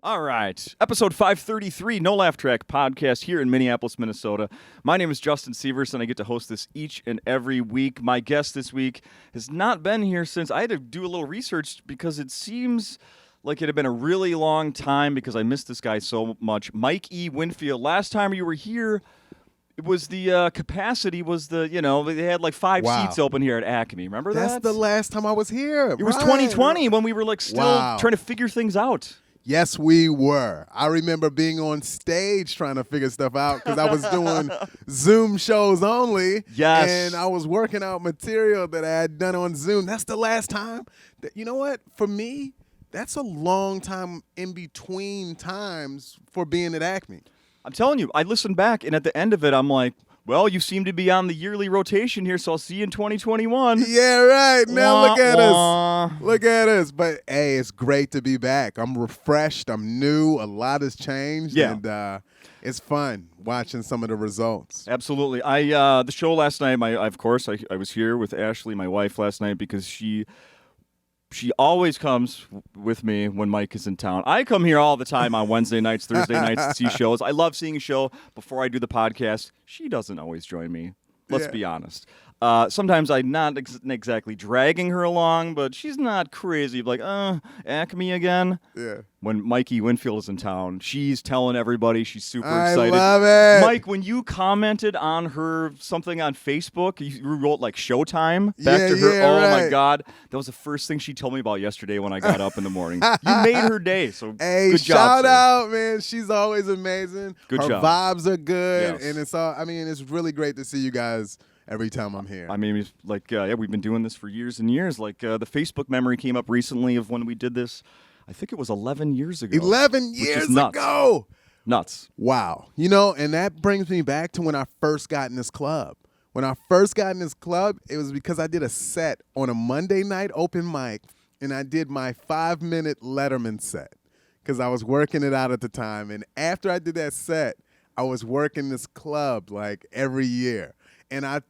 All right. Episode 533, No Laugh Track podcast here in Minneapolis, Minnesota. My name is Justin Sievers, and I get to host this each and every week. My guest this week has not been here since I had to do a little research because it seems like it had been a really long time because I missed this guy so much. Mike E. Winfield. Last time you were here, it was the capacity was the, they had like 5 seats open here at Acme. Remember that? That's the last time I was here. It was 2020 when we were like still trying to figure things out. Yes, we were. I remember being on stage trying to figure stuff out because I was doing Zoom shows only. Yes. And I was working out material that I had done on Zoom. That's the last time. You know what? For me, that's a long time in between times for being at Acme. I'm telling you, I listened back, and at the end of it, I'm like, well, you seem to be on the yearly rotation here, so I'll see you in 2021. Yeah, right. Now look at wah. us. Look at us. But, hey, it's great to be back. I'm refreshed. I'm new. A lot has changed. Yeah. And it's fun watching some of the results. Absolutely. The show last night, I was here with Ashley, my wife, last night because she always comes with me when Mike is in town. I come here all the time on Wednesday nights, Thursday nights to see shows. I love seeing a show before I do the podcast. She doesn't always join me. Let's be honest. Sometimes I'm not exactly dragging her along, but she's not crazy. Like, Acme again? Yeah. When Mikey Winfield is in town, she's telling everybody she's super excited. I love it. Mike, when you commented on her something on Facebook, you wrote like Showtime back to her. Oh, right. my God. That was the first thing she told me about yesterday when I got up in the morning. You made her day, so hey, good job, shout sir. out, man. She's always amazing. Good her job. vibes are good. Yes. And it's really great to see you guys every time I'm here. I mean, it's like, we've been doing this for years and years. Like, the Facebook memory came up recently of when we did this. I think it was 11 years ago. 11 years ago. Nuts. Wow. And that brings me back to when I first got in this club. When I first got in this club, it was because I did a set on a Monday night open mic, and I did my 5-minute Letterman set because I was working it out at the time. And after I did that set, I was working this club like every year. And I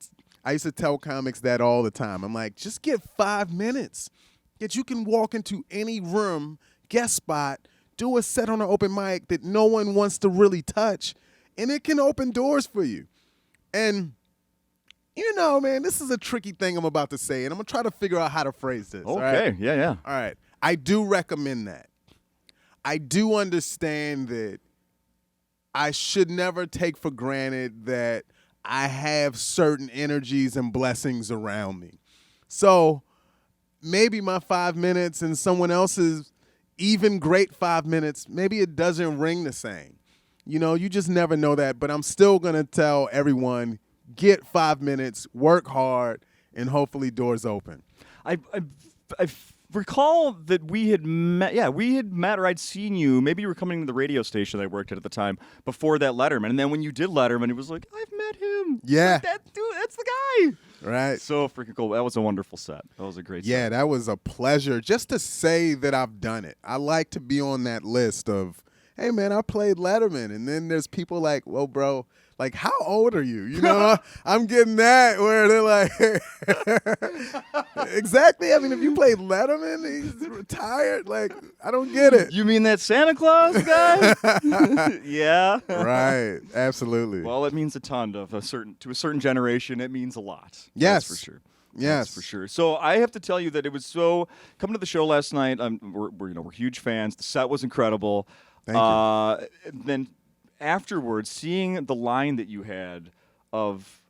used to tell comics that all the time. I'm like, just get 5 minutes. You can walk into any room, guest spot, do a set on an open mic that no one wants to really touch, and it can open doors for you. And, man, this is a tricky thing I'm about to say, and I'm going to try to figure out how to phrase this. Okay, all right? yeah. All right. I do recommend that. I do understand that I should never take for granted that I have certain energies and blessings around me. So maybe my 5 minutes and someone else's even great 5 minutes, maybe it doesn't ring the same. You just never know that. But I'm still going to tell everyone, get 5 minutes, work hard, and hopefully doors open. I recall that we had met, or I'd seen you. Maybe you were coming to the radio station I worked at the time before that Letterman. And then when you did Letterman, it was like, I've met him. Yeah. Like, that dude, that's the guy. Right. So freaking cool. That was a wonderful set. That was a great set. Yeah, that was a pleasure just to say that I've done it. I like to be on that list of, hey, man, I played Letterman. And then there's people like, well, bro, like, how old are you? I'm getting that where they're like, exactly. I mean, if you played Letterman, he's retired. Like, I don't get it. You mean that Santa Claus guy? Yeah. Right. Absolutely. Well, it means a ton to a certain generation. It means a lot. Yes. That's for sure. Yes, that's for sure. So I have to tell you that it was so coming to the show last night. We're huge fans. The set was incredible. Thank you. Then afterwards, seeing the line that you had of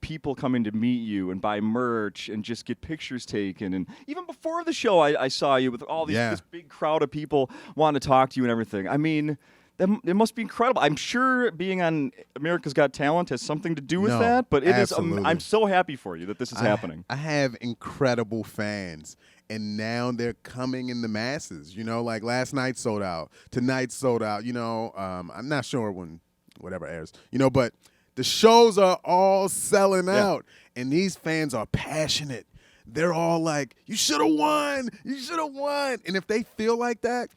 people coming to meet you and buy merch and just get pictures taken, and even before the show, I saw you with all this big crowd of people wanting to talk to you and everything. I mean, it must be incredible. I'm sure being on America's Got Talent has something to do with that, but it absolutely. is. I'm so happy for you that this is happening. I have incredible fans, and now they're coming in the masses. Like last night sold out, tonight sold out. I'm not sure when whatever airs. But the shows are all selling out, and these fans are passionate. They're all like, "You should have won! You should have won!" And if they feel like that,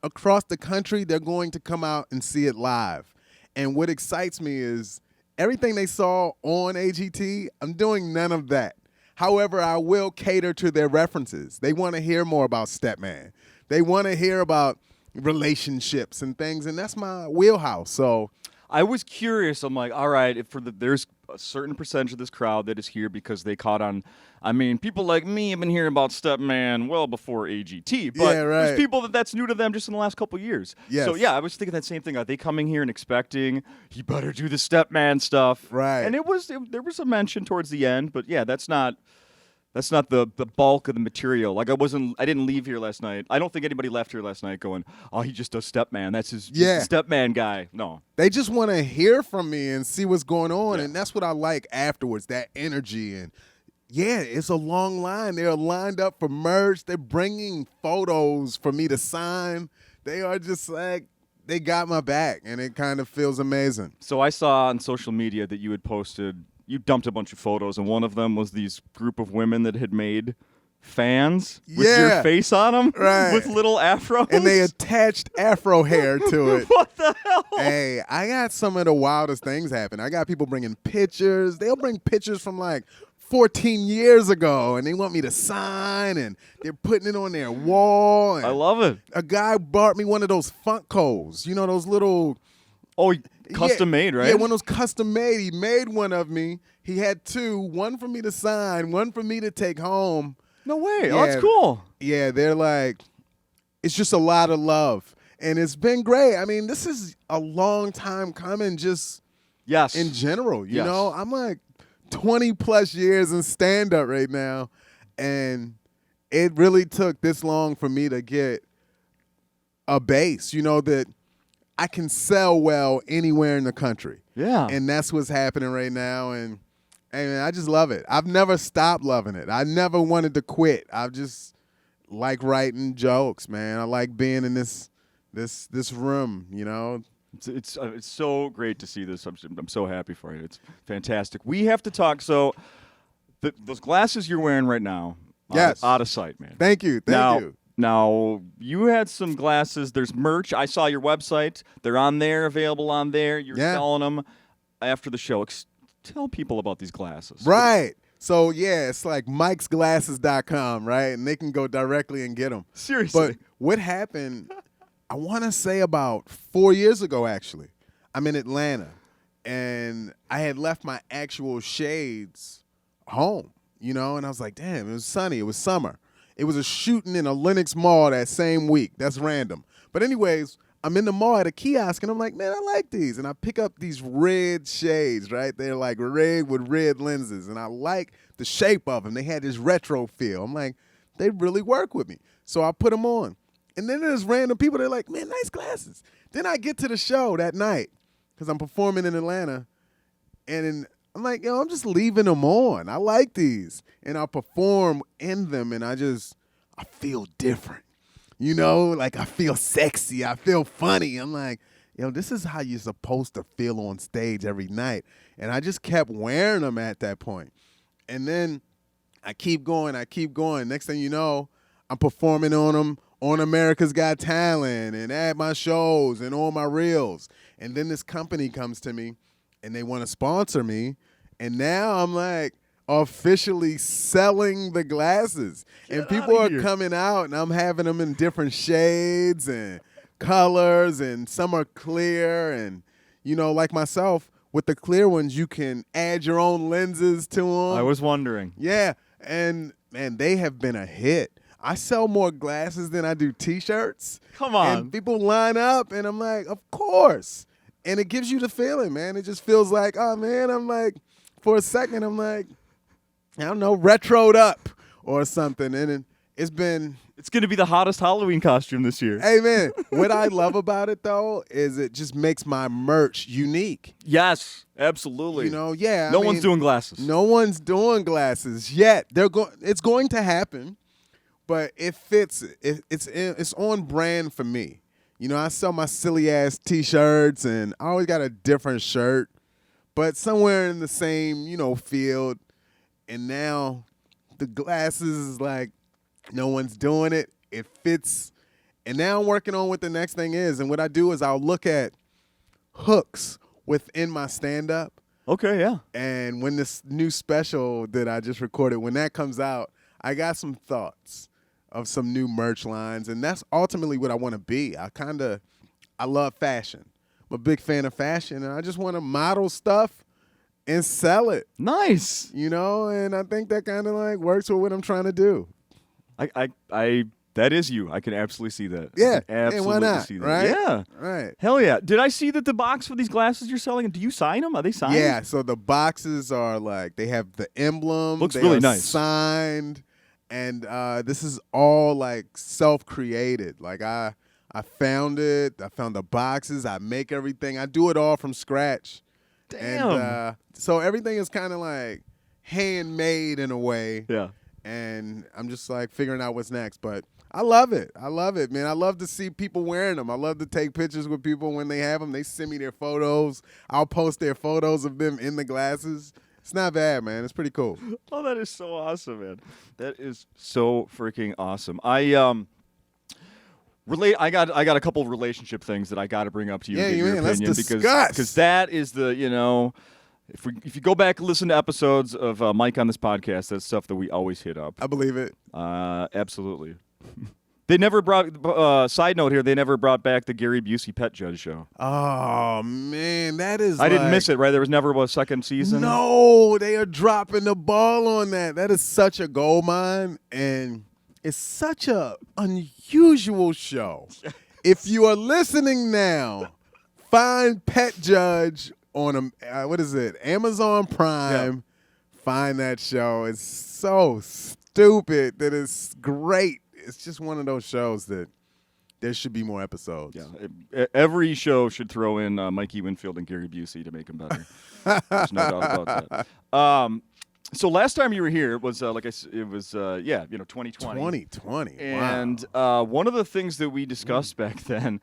across the country, they're going to come out and see it live. And what excites me is everything they saw on AGT, I'm doing none of that. However, I will cater to their references. They want to hear more about Stepman. They want to hear about relationships and things, and that's my wheelhouse. So I was curious. I'm like, all right, there's a certain percentage of this crowd that is here because they caught on. I mean, people like me have been hearing about Stepman well before AGT, but Yeah, right. there's people that's new to them just in the last couple of years. Yes. So yeah, I was thinking that same thing. Are they coming here and expecting he better do the Stepman stuff? Right. And there was a mention towards the end, but yeah, that's not the bulk of the material. Like I didn't leave here last night. I don't think anybody left here last night going, oh, he just does Stepman. That's he's the Stepman guy. No. They just want to hear from me and see what's going on, and that's what I like afterwards, that energy. And yeah, it's a long line. They're lined up for merch. They're bringing photos for me to sign. They are just like, they got my back, and it kind of feels amazing. So I saw on social media that you dumped a bunch of photos, and one of them was these group of women that had made fans with your face on them, right, with little afros. And they attached afro hair to it. What the hell? Hey, I got some of the wildest things happen. I got people bringing pictures. They'll bring pictures from like 14 years ago, and they want me to sign, and they're putting it on their wall. And I love it. A guy bought me one of those Funkos, you know, those little... Oh, custom made, right? Yeah, one of those custom made. He made one of me. He had two, one for me to sign, one for me to take home. No way. Yeah, Oh, that's cool. Yeah, they're like, it's just a lot of love. And it's been great. I mean, this is a long time coming just in general. You know, I'm like 20 plus years in stand-up right now. And it really took this long for me to get a base, you know, that I can sell well anywhere in the country. Yeah. And that's what's happening right now. And I just love it. I've never stopped loving it. I never wanted to quit. I just like writing jokes, man. I like being in this room, you know. It's so great to see this. I'm so happy for you. It's fantastic. We have to talk. So those glasses you're wearing right now, out of sight, man. Thank you. Thank you. Now, you had some glasses. There's merch. I saw your website. They're on there, available on there. You're selling them after the show. Tell people about these glasses. Right. So, yeah, it's like mikesglasses.com, right? And they can go directly and get them. Seriously. But what happened, I want to say about 4 years ago, actually. I'm in Atlanta, and I had left my actual shades home, you know, and I was like, damn, it was sunny. It was summer. It was a shooting in a Lenox Mall that same week. That's random. But anyways, I'm in the mall at a kiosk, and I'm like, man, I like these. And I pick up these red shades, right? They're like red with red lenses, and I like the shape of them. They had this retro feel. I'm like, they really work with me. So I put them on. And then there's random people that are like, man, nice glasses. Then I get to the show that night because I'm performing in Atlanta, and I'm like, yo, I'm just leaving them on. I like these. And I perform in them, and I feel different. You know, like I feel sexy. I feel funny. I'm like, yo, this is how you're supposed to feel on stage every night. And I just kept wearing them at that point. And then I keep going. Next thing you know, I'm performing on them on America's Got Talent and at my shows and on my reels. And then this company comes to me, and they want to sponsor me. And now I'm like officially selling the glasses. And people are coming out, and I'm having them in different shades and colors, and some are clear. And, you know, like myself, with the clear ones, you can add your own lenses to them. I was wondering. Yeah. And, man, they have been a hit. I sell more glasses than I do T-shirts. Come on. And people line up, and I'm like, of course. And it gives you the feeling, man. It just feels like, oh, man, I'm like, for a second, I'm like, I don't know, retroed up or something. And it's going to be the hottest Halloween costume this year. Hey, man, what I love about it, though, is it just makes my merch unique. Yes, absolutely. You know, yeah. No one's doing glasses. No one's doing glasses yet. It's going to happen, but it fits. It's on brand for me. You know, I sell my silly-ass T-shirts, and I always got a different shirt, but somewhere in the same, you know, field. And now the glasses is like, no one's doing it. It fits. And now I'm working on what the next thing is. And what I do is I'll look at hooks within my stand-up. Okay, yeah. And when this new special that I just recorded, when that comes out, I got some thoughts of some new merch lines, and that's ultimately what I want to be. I love fashion. I'm a big fan of fashion, and I just want to model stuff and sell it. Nice. And I think that kind of like works with what I'm trying to do. I that is you. I can absolutely see that. Yeah. Absolutely why not? see that. Right? Yeah. Right. Hell yeah. Did I see that the box for these glasses you're selling? Do you sign them? Are they signed? Yeah, so the boxes are like, they have the emblem. Looks they really are nice. Signed. And this is all like self-created. Like I found it. I found the boxes. I make everything. I do it all from scratch. Damn. And so everything is kind of like handmade in a way. Yeah. And I'm just like figuring out what's next. But I love it. I love it, man. I love to see people wearing them. I love to take pictures with people when they have them. They send me their photos. I'll post their photos of them in the glasses. It's not bad, man. It's pretty cool. Oh, that is so awesome, man. That is so freaking awesome. I got a couple of relationship things that I got to bring up to you. Yeah, and get your man, let's opinion discuss. because that is the if you go back and listen to episodes of Mike on this podcast, that's stuff that we always hit up. I believe it. Absolutely. They never brought. Side note here: they never brought back the Gary Busey Pet Judge show. Oh man, that is. I didn't miss it. Right, there was never a second season. No, they are dropping the ball on that. That is such a gold mine, and it's such a unusual show. If you are listening now, find Pet Judge on what is it? Amazon Prime. Yeah. Find that show. It's so stupid that it's great. It's just one of those shows that there should be more episodes. Yeah, every show should throw in Mikey Winfield and Gary Busey to make them better. There's no doubt about that. So last time you were here, it was 2020. 2020. And wow. one of the things that we discussed back then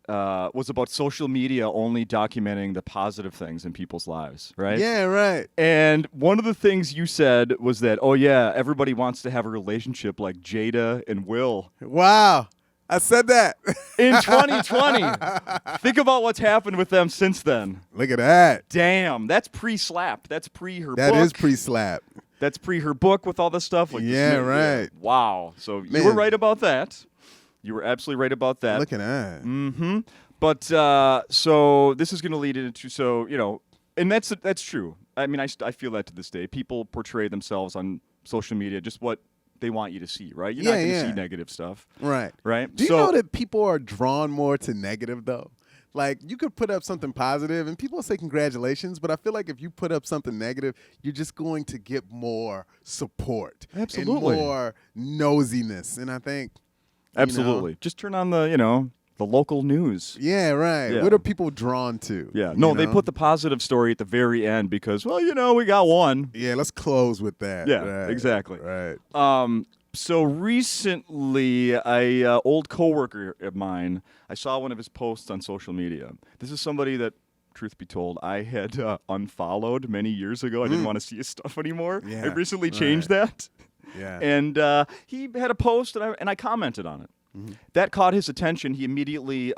was about social media only documenting the positive things in people's lives, right? Yeah, right. And one of the things you said was that, oh yeah, everybody wants to have a relationship like Jada and Will. Wow. I said that. In 2020. Think about what's happened with them since then. Look at that. Damn, that's pre-slap. That's pre her book. That is pre-slap. That's pre her book with all this stuff. Like Yeah, right. Wow. So Man. you were right about that. You were absolutely right about that. Look at that. Mm-hmm. But so this is going to lead into and that's true. I mean, I feel that to this day. People portray themselves on social media just what they want you to see, right? You're not going to see negative stuff. Right. Right? Do you know that people are drawn more to negative, though? Like, you could put up something positive, and people say congratulations, but I feel like if you put up something negative, you're just going to get more support. Absolutely. And more nosiness. And I think... Absolutely. Just turn on the local news. Yeah, right. Yeah. What are people drawn to? Yeah. No, they put the positive story at the very end because, we got one. Yeah, let's close with that. Yeah, right. exactly. Right. So recently, a old coworker of mine, I saw one of his posts on social media. This is somebody that, truth be told, I had unfollowed many years ago. I didn't want to see his stuff anymore. Yeah, I recently changed that. Yeah. And he had a post, and I commented on it. Mm-hmm. That caught his attention. He immediately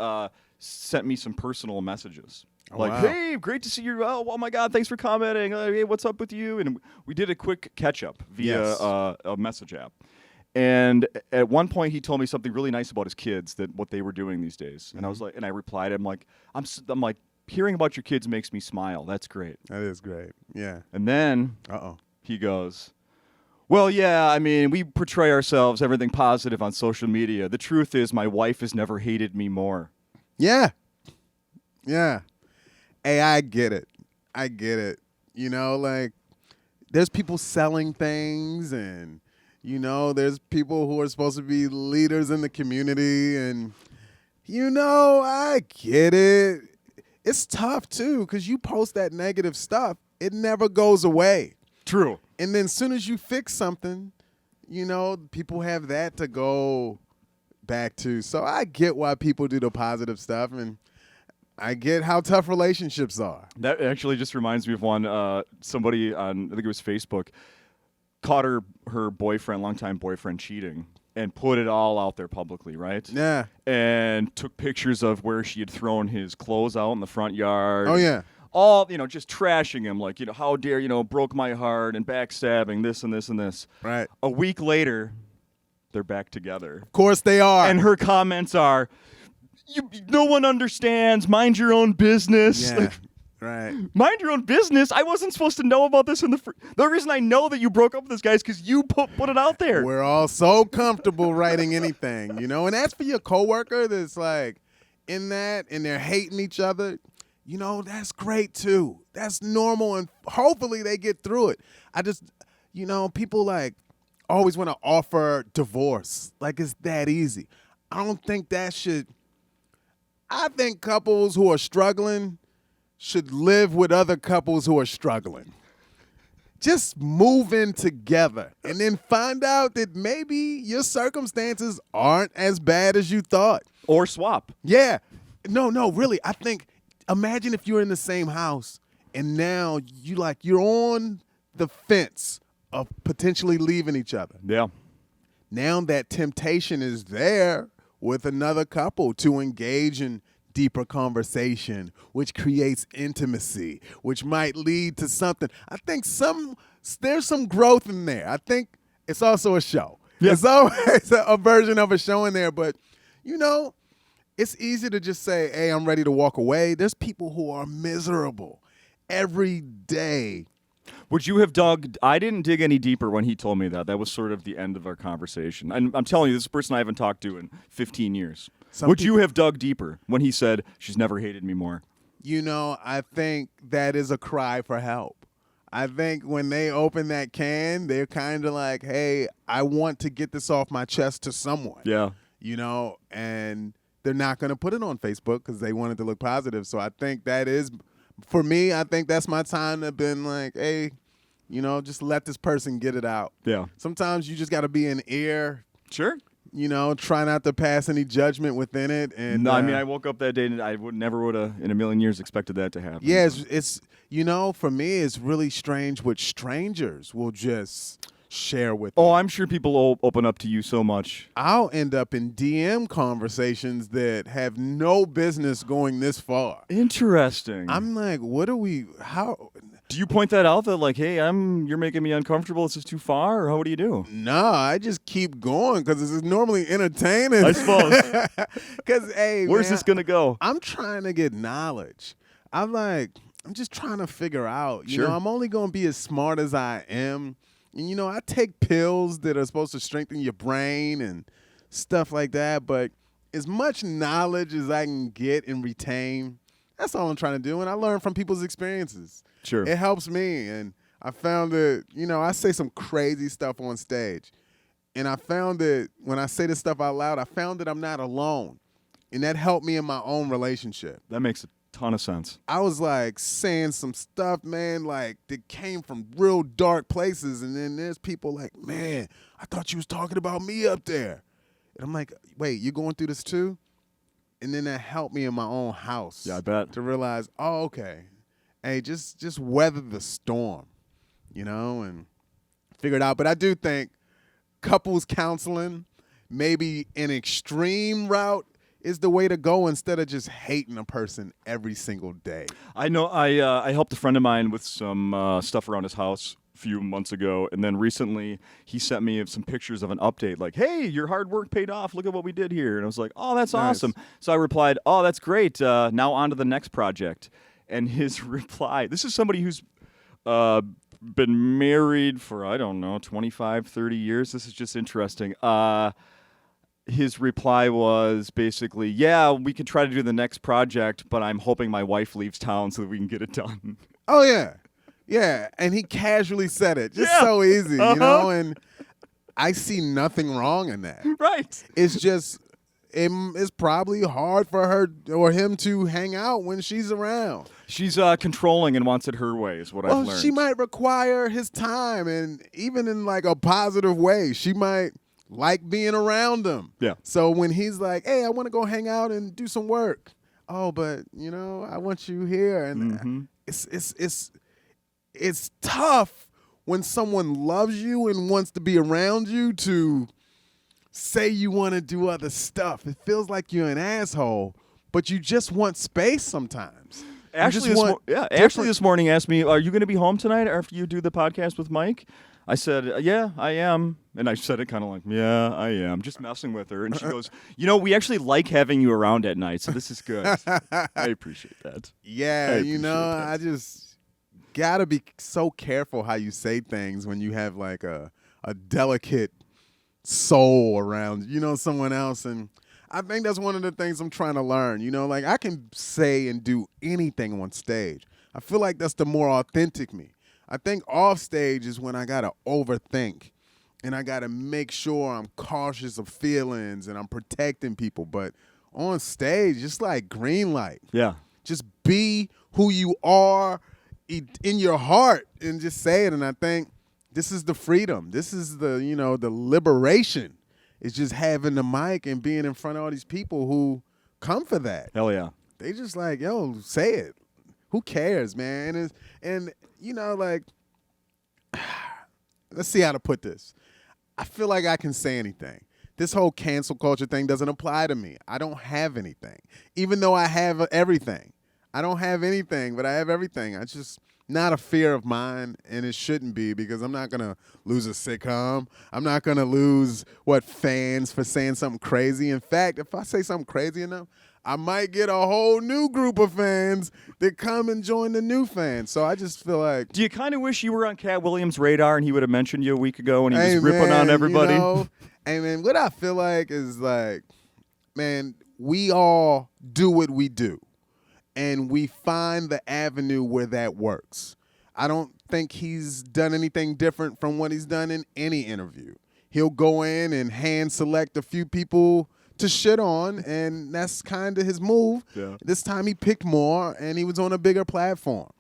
sent me some personal messages. Wow. Hey, great to see you. Oh my God, thanks for commenting. Hey, what's up with you? And we did a quick catch-up via a message app. And at one point, he told me something really nice about his kids, that what they were doing these days. And I was like, and I replied, I'm like, hearing about your kids makes me smile. That's great. That is great. Yeah. And then he goes, well, yeah, I mean, we portray ourselves, everything positive on social media. The truth is my wife has never hated me more. Yeah. Yeah. Hey, I get it. I get it. Like, there's people selling things, and, there's people who are supposed to be leaders in the community, and, I get it. It's tough, too, because you post that negative stuff. It never goes away. True. And then as soon as you fix something, people have that to go back to. So I get why people do the positive stuff, and I get how tough relationships are. That actually just reminds me of one. Somebody on, I think it was Facebook, caught her boyfriend, longtime boyfriend, cheating and put it all out there publicly, right? Yeah. And took pictures of where she had thrown his clothes out in the front yard. Oh, yeah. All, just trashing him, like, how dare, broke my heart and backstabbing, this and this and this. Right. A week later, they're back together. Of course they are. And her comments are, no one understands. Mind your own business. Yeah, right. Mind your own business. I wasn't supposed to know about this in the reason I know that you broke up with this guy is because you put it out there. We're all so comfortable writing anything, and as for your coworker that's like in that and they're hating each other, that's great too. That's normal, and hopefully they get through it. I just, people like always want to offer divorce like it's that easy. I don't think that should. I think couples who are struggling should live with other couples who are struggling. Just move in together and then find out that maybe your circumstances aren't as bad as you thought. Or swap. Yeah. No, really. I think, imagine if you're in the same house and now you're on the fence of potentially leaving each other. Yeah. Now that temptation is there with another couple to engage in deeper conversation, which creates intimacy, which might lead to something. I think there's some growth in there. I think it's also a show. Yeah. It's always a version of a show in there, but it's easy to just say, hey, I'm ready to walk away. There's people who are miserable every day. Would you have I didn't dig any deeper when he told me that. That was sort of the end of our conversation. And I'm telling you, this is a person I haven't talked to in 15 years. Would you have dug deeper when he said, she's never hated me more? I think that is a cry for help. I think when they open that can, they're kind of like, hey, I want to get this off my chest to someone. Yeah. And they're not going to put it on Facebook because they want it to look positive. So I think that is, for me, I think that's my time to been like, hey, just let this person get it out. Yeah. Sometimes you just got to be an ear. Sure. Try not to pass any judgment within it. And no, I woke up that day and I never would have in a million years expected that to happen. Yeah, it's for me, it's really strange what strangers will just share with you. Oh, I'm sure people will open up to you so much. I'll end up in DM conversations that have no business going this far. Interesting. I'm like, how? Do you point that out that like, hey, you're making me uncomfortable, this is too far, or what do you do? No, I just keep going because it's normally entertaining. I suppose. Because, hey, where's this going to go? I'm trying to get knowledge. I'm just trying to figure out. Sure. I'm only going to be as smart as I am. And, I take pills that are supposed to strengthen your brain and stuff like that. But as much knowledge as I can get and retain, that's all I'm trying to do. And I learn from people's experiences. Sure. It helps me. And I found that, I say some crazy stuff on stage. And I found that when I say this stuff out loud, I found that I'm not alone. And that helped me in my own relationship. That makes a ton of sense. I was like saying some stuff, man, like that came from real dark places. And then there's people like, man, I thought you was talking about me up there. And I'm like, wait, you going through this too? And then that helped me in my own house. Yeah, I bet. To realize, oh, okay. Hey, just weather the storm, and figure it out. But I do think couples counseling, maybe an extreme route, is the way to go instead of just hating a person every single day. I know I helped a friend of mine with some stuff around his house a few months ago, and then recently he sent me some pictures of an update like, hey, your hard work paid off. Look at what we did here. And I was like, oh, that's nice. Awesome. So I replied, oh, that's great. Now on to the next project. And his reply, this is somebody who's been married for, 25, 30 years. This is just interesting. His reply was basically, yeah, we could try to do the next project, but I'm hoping my wife leaves town so that we can get it done. Oh, yeah. Yeah, and he casually said it. Just so easy, and I see nothing wrong in that. Right. It's just... It's probably hard for her or him to hang out when she's around. She's controlling and wants it her way is what I've learned. She might require his time, and even in like a positive way, she might like being around him. Yeah. So when he's like, hey, I want to go hang out and do some work. Oh, but, I want you here. And it's tough when someone loves you and wants to be around you to say you want to do other stuff. It feels like you're an asshole, but you just want space sometimes. Ashley this morning asked me, are you going to be home tonight after you do the podcast with Mike? I said, yeah, I am. And I said it kind of like, yeah, I am. Just messing with her. And she goes, we actually like having you around at night, so this is good. I appreciate that. Yeah, that. I just gotta be so careful how you say things when you have like a delicate soul around, someone else. And I think that's one of the things I'm trying to learn. Like I can say and do anything on stage. I feel like that's the more authentic me. I think off stage is when I gotta overthink and I gotta make sure I'm cautious of feelings and I'm protecting people. But on stage, just like green light. Yeah. Just be who you are in your heart and just say it. And I think this is the freedom. This is the liberation. It's just having the mic and being in front of all these people who come for that. Hell yeah. They just like, yo, say it. Who cares, man? And like, let's see how to put this. I feel like I can say anything. This whole cancel culture thing doesn't apply to me. I don't have anything. Even though I have everything. I don't have anything, but I have everything. It's just not a fear of mine, and it shouldn't be because I'm not going to lose a sitcom. I'm not going to lose, fans for saying something crazy. In fact, if I say something crazy enough, I might get a whole new group of fans that come and join the new fans. So I just feel like... Do you kind of wish you were on Cat Williams' radar and he would have mentioned you a week ago and he was ripping on everybody? Hey, man, what I feel like is like, man, we all do what we do. And we find the avenue where that works. I don't think he's done anything different from what he's done in any interview. He'll go in and hand select a few people to shit on, and that's kind of his move. Yeah. This time he picked more, and he was on a bigger platform.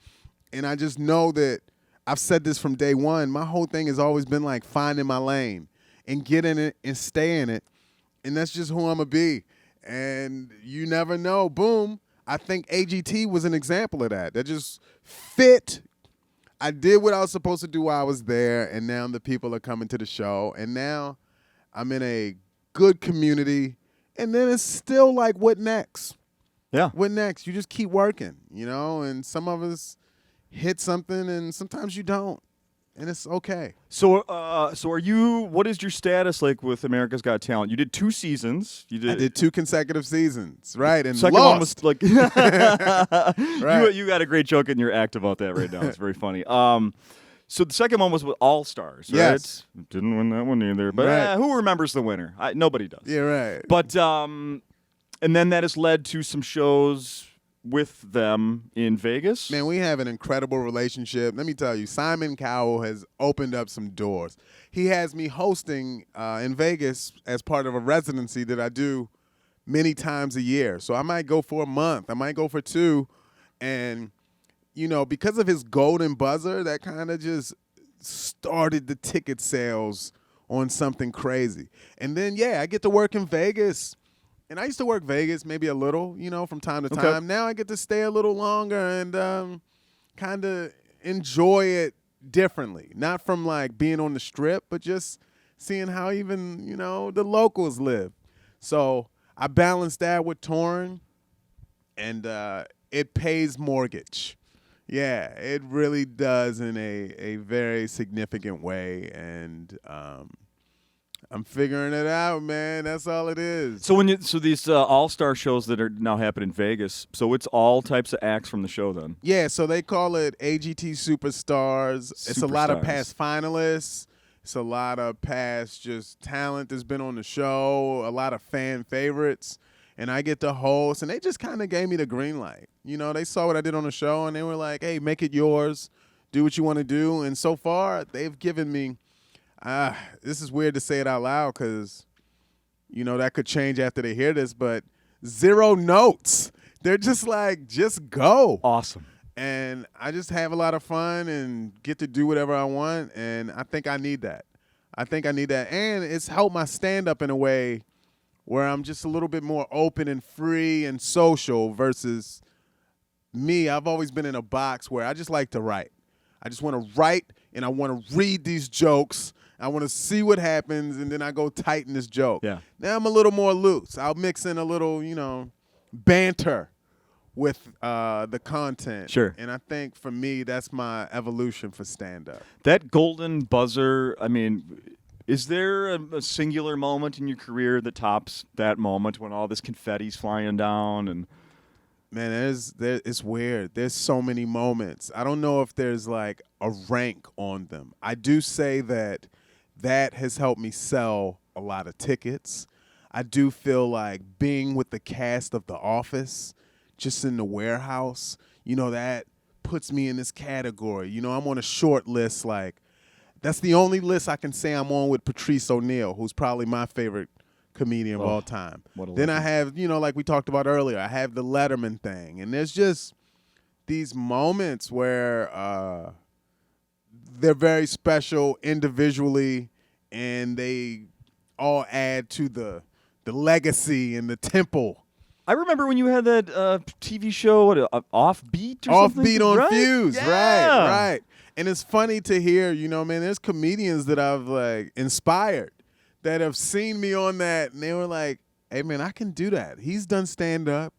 And I just know that I've said this from day one. My whole thing has always been like finding my lane and get in it and stay in it. And that's just who I'm going to be. And you never know. Boom. I think AGT was an example of that. That just fit. I did what I was supposed to do while I was there, and now the people are coming to the show. And now I'm in a good community. And then it's still like, what next? Yeah. What next? You just keep working, and some of us hit something and sometimes you don't. And it's okay. So are you? What is your status like with America's Got Talent? You did 2 seasons. I did 2 consecutive seasons, right? And second lost. one was like, right. You got a great joke in your act about that right now. It's very funny. So the second one was with All Stars, right? Yes. Didn't win that one either. But right. Who remembers the winner? Nobody does. Yeah, right. But and then that has led to some shows with them in Vegas. Man, we have an incredible relationship. Let me tell you, Simon Cowell has opened up some doors. He has me hosting in Vegas as part of a residency that I do many times a year. So I might go for a month. I might go for 2. And, because of his golden buzzer, that kind of just started the ticket sales on something crazy. And then, I get to work in Vegas. And I used to work Vegas maybe a little, from time to time. Okay. Now I get to stay a little longer and kind of enjoy it differently. Not from like being on the Strip, but just seeing how even, the locals live. So I balance that with touring, and it pays mortgage. Yeah, it really does in a very significant way. And I'm figuring it out, man. That's all it is. So these all-star shows that are now happening in Vegas, so it's all types of acts from the show then? Yeah, so they call it AGT Superstars. It's a lot of past finalists. It's a lot of past just talent that's been on the show, a lot of fan favorites. And I get to host, and they just kind of gave me the green light. They saw what I did on the show, and they were like, hey, make it yours. Do what you want to do. And so far, they've given me... this is weird to say it out loud because, that could change after they hear this, but 0 notes. They're just like, just go. Awesome. And I just have a lot of fun and get to do whatever I want, and I think I need that. And it's helped my stand-up in a way where I'm just a little bit more open and free and social versus me. I've always been in a box where I just like to write. I just want to write, and I want to read these jokes. I want to see what happens, and then I go tighten this joke. Yeah. Now I'm a little more loose. I'll mix in a little, banter with the content. Sure. And I think for me, that's my evolution for stand-up. That golden buzzer, I mean, is there a singular moment in your career that tops that moment when all this confetti's flying down? And Man, it's weird. There's so many moments. I don't know if there's like a rank on them. I do say that has helped me sell a lot of tickets. I do feel like being with the cast of The Office, just in the warehouse, that puts me in this category. I'm on a short list. Like, that's the only list I can say I'm on with Patrice O'Neal, who's probably my favorite comedian of all time. Then I have, like we talked about earlier, I have the Letterman thing. And there's just these moments where they're very special individually, and they all add to the legacy and the temple. I remember when you had that TV show, Offbeat or something? Offbeat on right? Fuse, Yeah. right. And it's funny to hear, man, there's comedians that I've like inspired that have seen me on that, and they were like, hey, man, I can do that. He's done stand-up.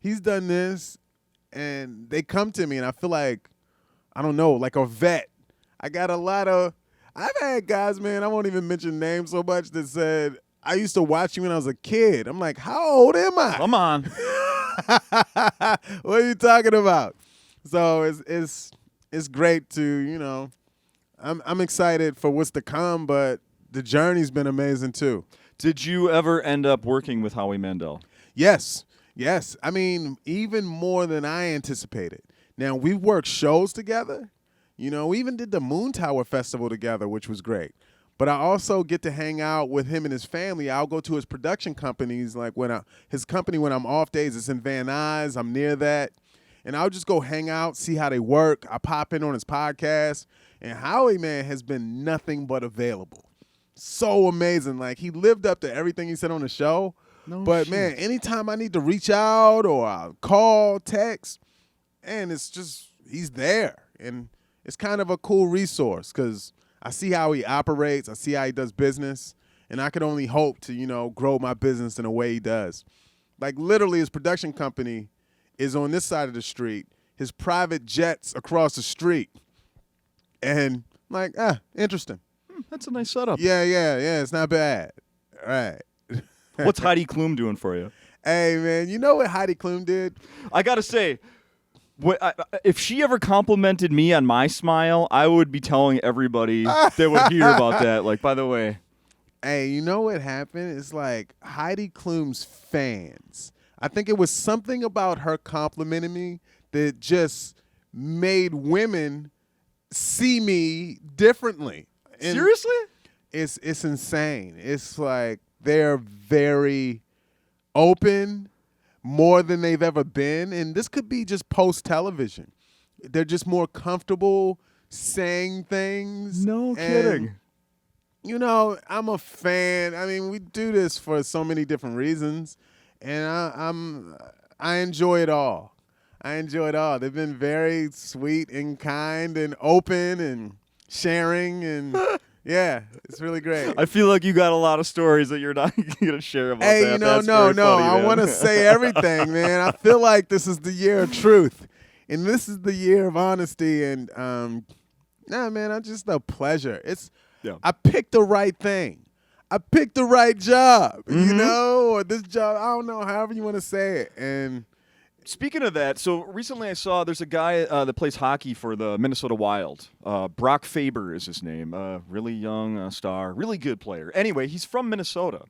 He's done this. And they come to me, and I feel like, I don't know, like a vet. I've had guys, man, I won't even mention names so much, that said, I used to watch you when I was a kid. I'm like, how old am I? Come on. What are you talking about? So it's great to, I'm excited for what's to come, but the journey's been amazing too. Did you ever end up working with Howie Mandel? Yes. I mean, even more than I anticipated. Now, we worked shows together. We even did the Moon Tower Festival together, which was great. But I also get to hang out with him and his family. I'll go to his production companies, like his company when I'm off days. It's in Van Nuys. I'm near that. And I'll just go hang out, see how they work. I pop in on his podcast. And Howie, man, has been nothing but available. So amazing. Like, he lived up to everything he said on the show. But, man, anytime I need to reach out or I'll call, text, and it's just, he's there. And it's kind of a cool resource because I see how he operates. I see how he does business. And I could only hope to, grow my business in a way he does. Like, literally, his production company is on this side of the street. His private jet's across the street. And I'm like, interesting. That's a nice setup. Yeah, it's not bad. All right. What's Heidi Klum doing for you? Hey, man, you know what Heidi Klum did? I got to say, if she ever complimented me on my smile, I would be telling everybody that would hear about that. Like, by the way. Hey, you know what happened? It's like Heidi Klum's fans. I think it was something about her complimenting me that just made women see me differently. And seriously? It's insane. It's like they're very open, more than they've ever been. And this could be just post-television. They're just more comfortable saying things. No kidding. I'm a fan. I mean, we do this for so many different reasons. And I enjoy it all. They've been very sweet and kind and open and sharing, and yeah, it's really great. I feel like you got a lot of stories that you're not going to share about hey, that. no. Funny, I want to say everything, man. I feel like this is the year of truth, and this is the year of honesty. And man, I'm just a pleasure. I picked the right thing. I picked the right job, or this job. I don't know, however you want to say it. And speaking of that, so recently I saw there's a guy that plays hockey for the Minnesota Wild. Brock Faber is his name. Really young star, really good player. Anyway, he's from Minnesota,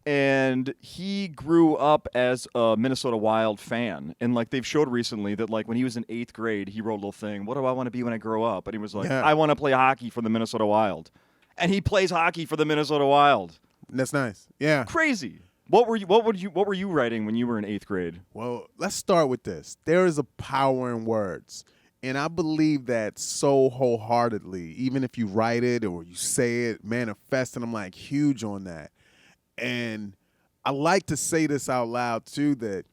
and he grew up as a Minnesota Wild fan. And like they've showed recently that like when he was in 8th grade, he wrote a little thing. What do I want to be when I grow up? And he was like, I want to play hockey for the Minnesota Wild. And he plays hockey for the Minnesota Wild. That's nice. Yeah. Crazy. What were you writing when you were in 8th grade? Well, let's start with this. There is a power in words. And I believe that so wholeheartedly. Even if you write it or you say it, manifest, and I'm like huge on that. And I like to say this out loud too, that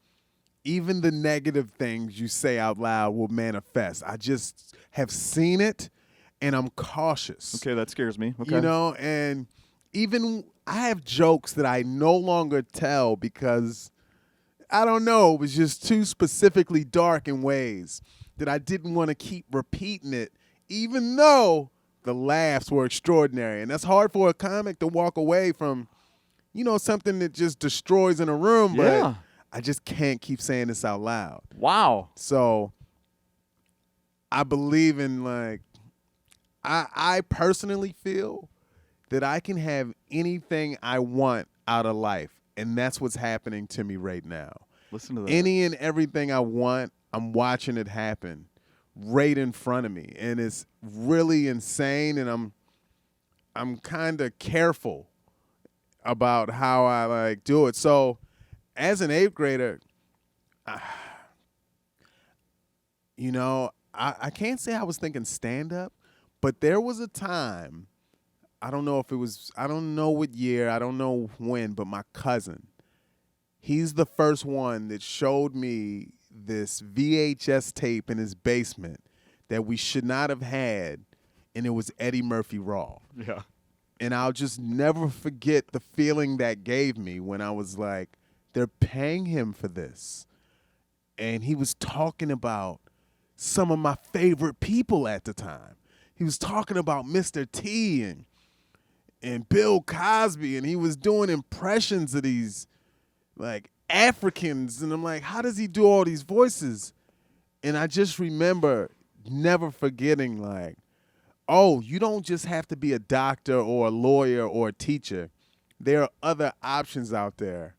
even the negative things you say out loud will manifest. I just have seen it. And I'm cautious. Okay, that scares me. Okay. And even I have jokes that I no longer tell because I don't know. It was just too specifically dark in ways that I didn't want to keep repeating it, even though the laughs were extraordinary. And that's hard for a comic to walk away from, something that just destroys in a room. Yeah. But I just can't keep saying this out loud. Wow. So I believe in, like, I personally feel that I can have anything I want out of life. And that's what's happening to me right now. Listen to that. Any and everything I want, I'm watching it happen right in front of me. And it's really insane. And I'm kind of careful about how I do it. So as an 8th grader, I can't say I was thinking stand up, but there was a time, I don't know what year, I don't know when, but my cousin, he's the first one that showed me this VHS tape in his basement that we should not have had, and it was Eddie Murphy Raw. Yeah. And I'll just never forget the feeling that gave me when I was like, they're paying him for this. And he was talking about some of my favorite people at the time. He was talking about Mr. T and Bill Cosby, and he was doing impressions of these like Africans, and I'm like, how does he do all these voices? And I just remember never forgetting, like, oh, you don't just have to be a doctor or a lawyer or a teacher. There are other options out there.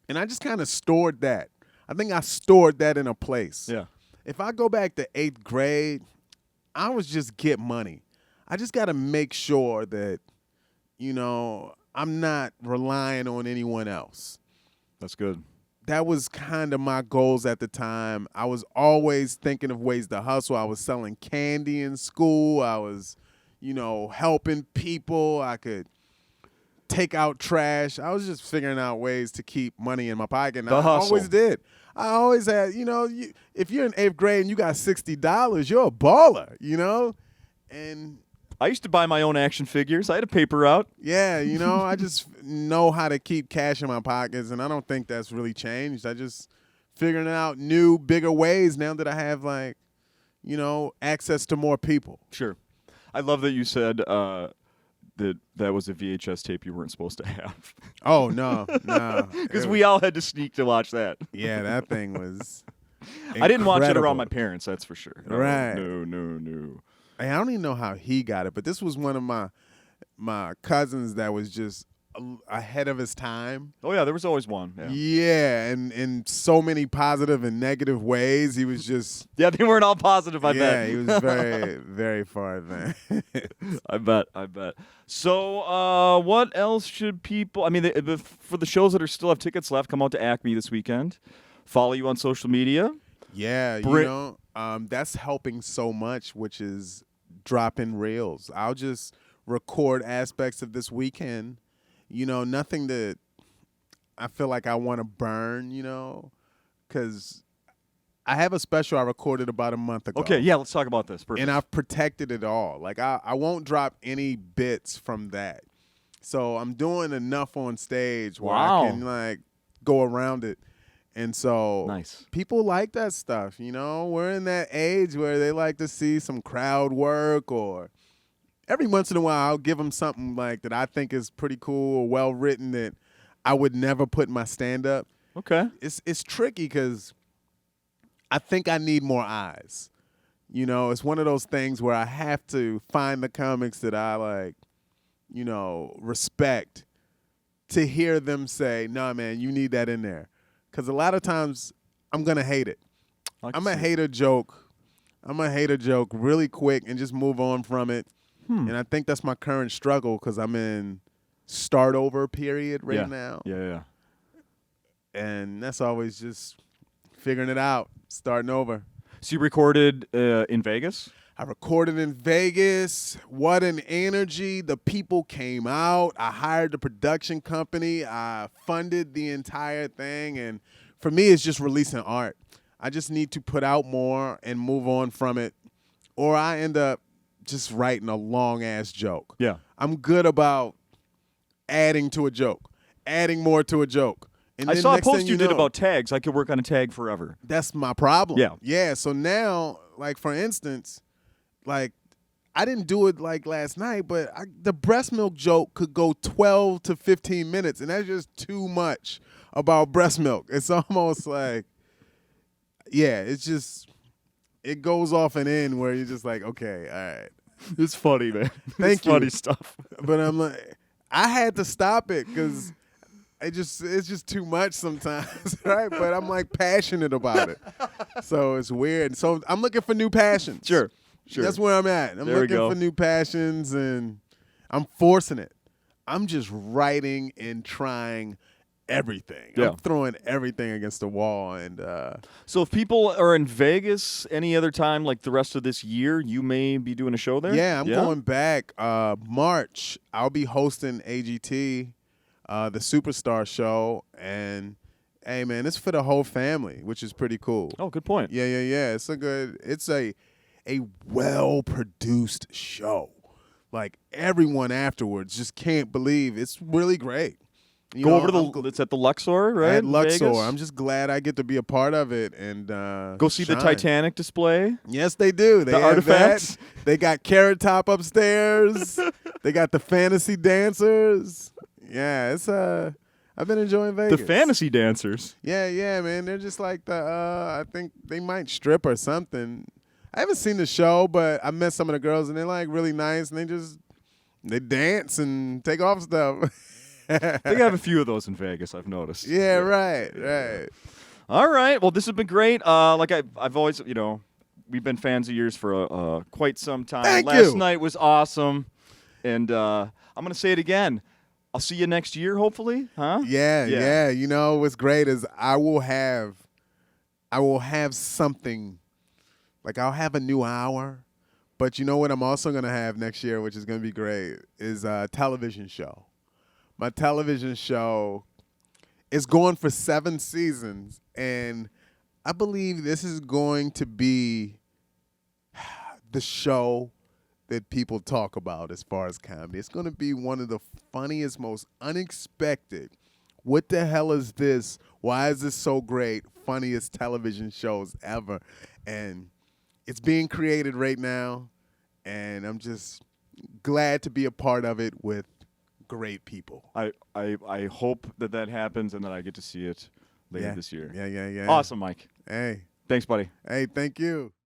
And I just kind of stored that. I think I stored that in a place. Yeah. If I go back to 8th grade, I was just get money. I just got to make sure that, I'm not relying on anyone else. That's good. That was kind of my goals at the time. I was always thinking of ways to hustle. I was selling candy in school. I was, helping people. I could take out trash. I was just figuring out ways to keep money in my pocket. And The I hustle. always did. I always had, if you're in 8th grade and you got $60, you're a baller, And I used to buy my own action figures. I had a paper route. yeah, I just know how to keep cash in my pockets, and I don't think that's really changed. I just figuring out new, bigger ways now that I have, access to more people. Sure. I love that you said that was a VHS tape you weren't supposed to have. Oh, no. Because we all had to sneak to watch that. Yeah, that thing was I didn't watch it around my incredible. parents, that's for sure. No, Right. No. I don't even know how he got it, but this was one of my cousins that was just ahead of his time. Oh, yeah, there was always one. Yeah, Yeah, and in so many positive and negative ways. He was just yeah, they weren't all positive, I bet. yeah, he was very, very far advanced. I bet. So what else should people, I mean, for the shows that still have tickets left, come out to Acme this weekend. Follow you on social media. Yeah, that's helping so much, which is dropping reels. I'll just record aspects of this weekend. Nothing that I feel like I want to burn, because I have a special I recorded about a month ago. Okay, yeah, let's talk about this. Perfect. And I've protected it all. Like, I won't drop any bits from that. So I'm doing enough on stage where Wow. I can, go around it. And so Nice. people like that stuff, We're in that age where they like to see some crowd work, or every once in a while I'll give them something that I think is pretty cool or well written that I would never put in my stand-up. Okay. It's tricky because I think I need more eyes. It's one of those things where I have to find the comics that I respect to hear them say, "Nah, man, you need that in there." Because a lot of times I'm going to hate it. I'm going to hate a joke. I'm going to hate a joke really quick and just move on from it. And I think that's my current struggle because I'm in start over period right now. Yeah. And that's always just figuring it out, starting over. So you recorded in Vegas? I recorded in Vegas. What an energy. The people came out. I hired the production company. I funded the entire thing. And for me, it's just releasing art. I just need to put out more and move on from it. Or I end up just writing a long-ass joke. Yeah. I'm good about adding to a joke, adding more to a joke, And I then saw a next thing post you you did know- about tags. I could work on a tag forever. That's my problem. Yeah. Yeah. So now, like for instance, like I didn't do it like last night, but the breast milk joke could go 12 to 15 minutes, and that's just too much about breast milk. It's almost like, yeah, it's just, it goes off and in where you're just like, okay, all right. It's funny, man. Thank it's you. funny stuff. But I'm like, I had to stop it because it's just too much sometimes, right? But I'm like passionate about it, so it's weird. So I'm looking for new passions. Sure. That's where I'm at. I'm There we looking go. for new passions, and I'm forcing it. I'm just writing and trying everything. Yeah. I'm throwing everything against the wall, and So if people are in Vegas any other time, like the rest of this year, you may be doing a show there? yeah, I'm going back. March, I'll be hosting AGT, the Superstar Show, and hey, man, it's for the whole family, which is pretty cool. Oh, good point. Yeah. It's a well-produced show. Like everyone afterwards just can't believe it's really great. You Go know, over to it's at the Luxor, right? at in Luxor. Vegas? I'm just glad I get to be a part of it and Go see the shine. Titanic display. Yes, they do. They The have artifacts? that. They got Carrot Top upstairs. They got the fantasy dancers. Yeah, it's I've been enjoying Vegas. The fantasy dancers. Yeah, man. They're just like I think they might strip or something. I haven't seen the show, but I met some of the girls and they're like really nice and they dance and take off stuff. They have a few of those in Vegas, I've noticed. Yeah, right. All right. Well, this has been great. Like I've always, we've been fans of yours for quite some time. Thank Last you. night was awesome, and I'm gonna say it again. I'll see you next year, hopefully. Huh? Yeah. You know what's great is I will have something. Like I'll have a new hour, but you know what I'm also gonna have next year, which is gonna be great, is a television show. My television show is going for 7 seasons, and I believe this is going to be the show that people talk about as far as comedy. It's going to be one of the funniest, most unexpected, what the hell is this? Why is this so great? Funniest television shows ever. And it's being created right now, and I'm just glad to be a part of it with great people. I hope that happens and that I get to see it later this year. Yeah. Awesome, Mike. Hey, Thanks, buddy. thank you.